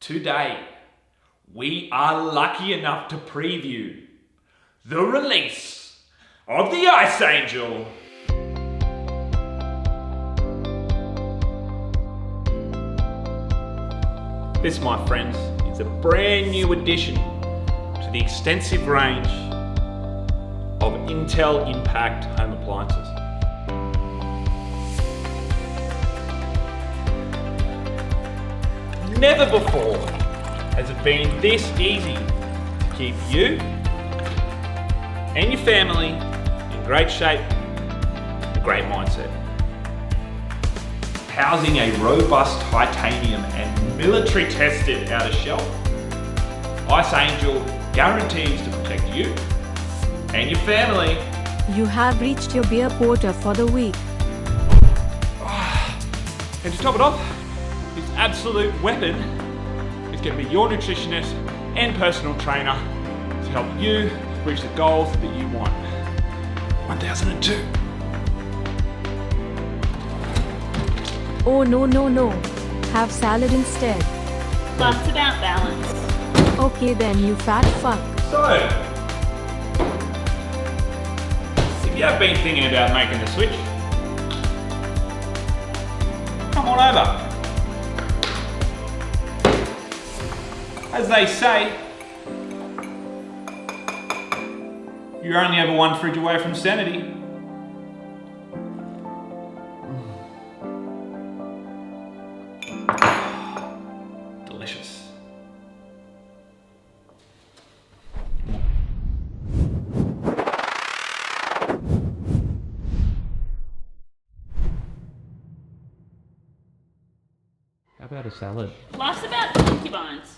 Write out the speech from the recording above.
Today, we are lucky enough to preview the release of the Ice Angel. This, my friends, is a brand new addition to the extensive range of Intel Impact home appliances. Never before has it been this easy to keep you and your family in great shape, a great mindset. Housing a robust titanium and military tested outer shell, Ice Angel guarantees to protect you and your family. You have reached your beer porter for the week. And to top it off, this absolute weapon is going to be your nutritionist and personal trainer to help you reach the goals that you want. 1002. Oh no. Have salad instead. Life's about balance. Okay then, you fat fuck. So, if you have been thinking about making the switch, come on over. As they say, you're only ever one fridge away from sanity. Delicious. How about a salad? Life's about concubines.